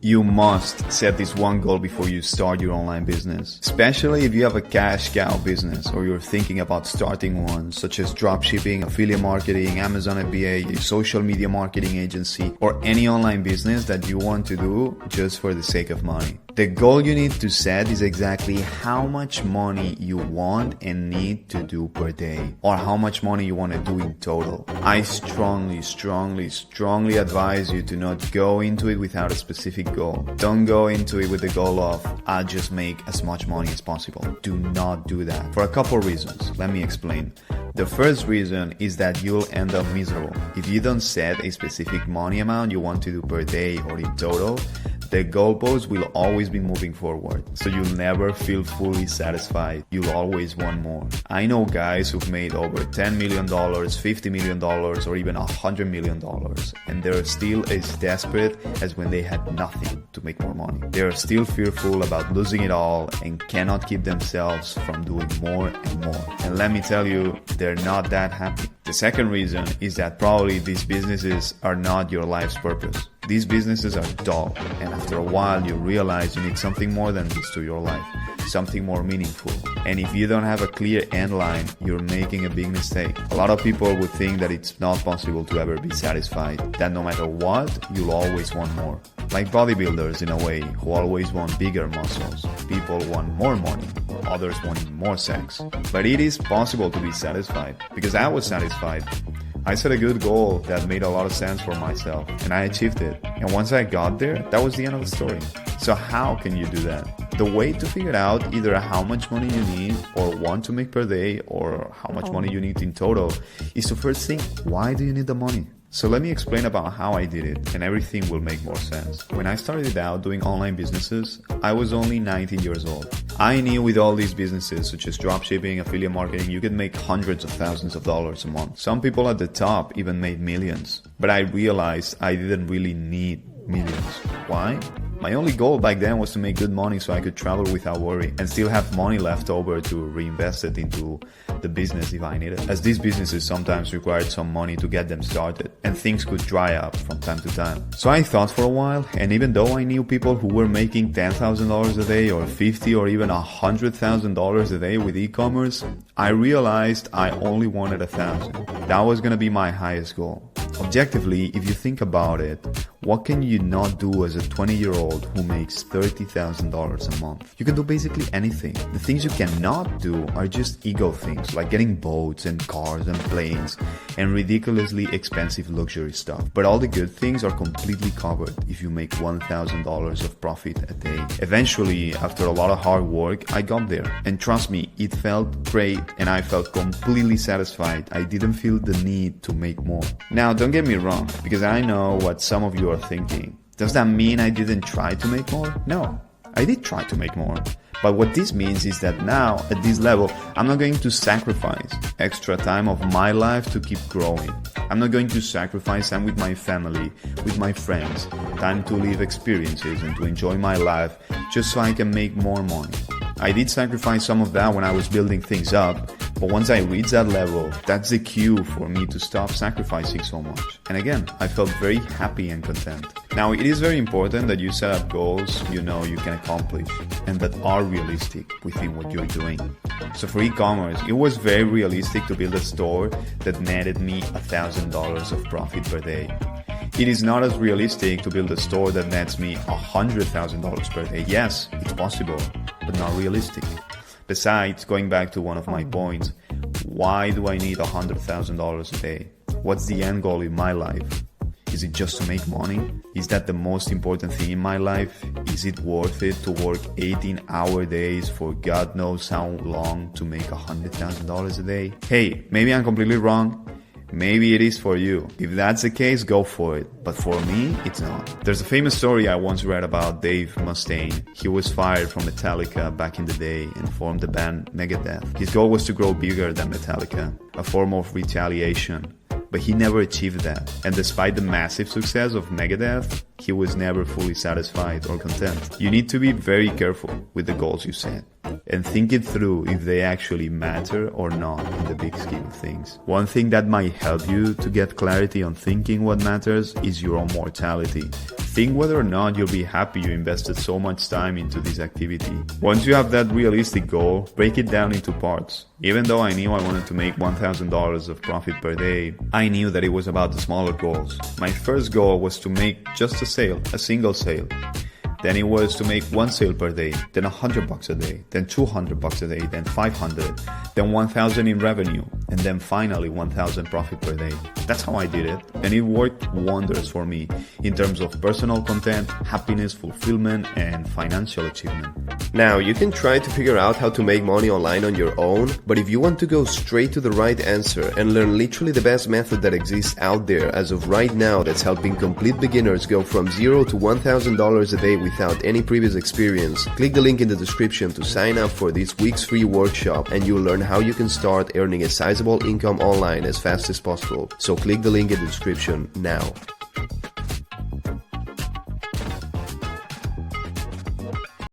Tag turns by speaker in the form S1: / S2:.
S1: You must set this one goal before you start your online business, especially if you have a cash cow business or you're thinking about starting one, such as dropshipping, affiliate marketing, Amazon FBA, a social media marketing agency, or any online business that you want to do just for the sake of money. The goal you need to set is exactly how much money you want and need to do per day, or how much money you want to do in total. I strongly advise you to not go into it without a specific goal. Don't go into it with the goal of, I'll just make as much money as possible. Do not do that. For a couple reasons. Let me explain. The first reason is that you'll end up miserable. If you don't set a specific money amount you want to do per day or in total, the goalpost will always be moving forward. So you'll never feel fully satisfied. You'll always want more. I know guys who've made over $10 million, $50 million, or even $100 million, and they're still as desperate as when they had nothing to make more money. They're still fearful about losing it all and cannot keep themselves from doing more and more. And let me tell you, they're not that happy. The second reason is that probably these businesses are not your life's purpose. These businesses are dull, and after a while you realize you need something more than this to your life, something more meaningful. And if you don't have a clear end line, you're making a big mistake. A lot of people would think that it's not possible to ever be satisfied, that no matter what, you'll always want more. Like bodybuilders in a way, who always want bigger muscles. People want more money, others want more sex. But it is possible to be satisfied, because I was satisfied. I set a good goal that made a lot of sense for myself, and I achieved it. And once I got there, that was the end of the story. So how can you do that? The way to figure out either how much money you need or want to make per day or how much money you need in total is to first think, why do you need the money? So let me explain about how I did it, and everything will make more sense. When I started out doing online businesses, I was only 19 years old. I knew with all these businesses such as dropshipping, affiliate marketing, you could make hundreds of thousands of dollars a month. Some people at the top even made millions. But I realized I didn't really need millions. Why? My only goal back then was to make good money so I could travel without worry and still have money left over to reinvest it into the business if I needed. As these businesses sometimes required some money to get them started, and things could dry up from time to time. So I thought for a while, and even though I knew people who were making $10,000 a day or $50,000 or even $100,000 a day with e-commerce, I realized I only wanted $1,000. That was gonna be my highest goal. Objectively, if you think about it, what can you not do as a 20-year-old who makes $30,000 a month? You can do basically anything. The things you cannot do are just ego things, like getting boats and cars and planes and ridiculously expensive luxury stuff. But all the good things are completely covered if you make $1,000 of profit a day. Eventually, after a lot of hard work, I got there. And trust me, it felt great and I felt completely satisfied. I didn't feel the need to make more. Now, don't get me wrong, because I know what some of you are thinking. Does that mean I didn't try to make more? No, I did try to make more. But what this means is that now, at this level, I'm not going to sacrifice extra time of my life to keep growing. I'm not going to sacrifice time with my family, with my friends, time to live experiences and to enjoy my life just so I can make more money. I did sacrifice some of that when I was building things up, but once I reached that level, that's the cue for me to stop sacrificing so much. And again, I felt very happy and content. Now, it is very important that you set up goals you know you can accomplish and that are realistic within what you're doing. So for e-commerce, it was very realistic to build a store that netted me $1,000 of profit per day. It is not as realistic to build a store that nets me $100,000 per day. Yes, it's possible, but not realistic. Besides, going back to one of my points, why do I need $100,000 a day? What's the end goal in my life? Is it just to make money? Is that the most important thing in my life? Is it worth it to work 18-hour days for God knows how long to make $100,000 a day? Hey, maybe I'm completely wrong. Maybe it is for you. If that's the case, go for it. But for me, it's not. There's a famous story I once read about Dave Mustaine. He was fired from Metallica back in the day and formed the band Megadeth. His goal was to grow bigger than Metallica, a form of retaliation. But he never achieved that. And despite the massive success of Megadeth, he was never fully satisfied or content. You need to be very careful with the goals you set. and think it through if they actually matter or not in the big scheme of things. One thing that might help you to get clarity on thinking what matters is your own mortality. Think whether or not you'll be happy you invested so much time into this activity. Once you have that realistic goal, break it down into parts. Even though I knew I wanted to make $1,000 of profit per day, I knew that it was about the smaller goals. My first goal was to make just a sale, a single sale. Then it was to make one sale per day, then $100 a day, then $200 a day, then $500, then $1,000 in revenue, and then finally $1,000 profit per day. That's how I did it, and it worked wonders for me in terms of personal content, happiness, fulfillment, and financial achievement.
S2: Now, you can try to figure out how to make money online on your own, but if you want to go straight to the right answer and learn literally the best method that exists out there as of right now that's helping complete beginners go from $0 to $1,000 a day without any previous experience, click the link in the description to sign up for this week's free workshop, and you'll learn how you can start earning a sizable income online as fast as possible. So click the link in the description now.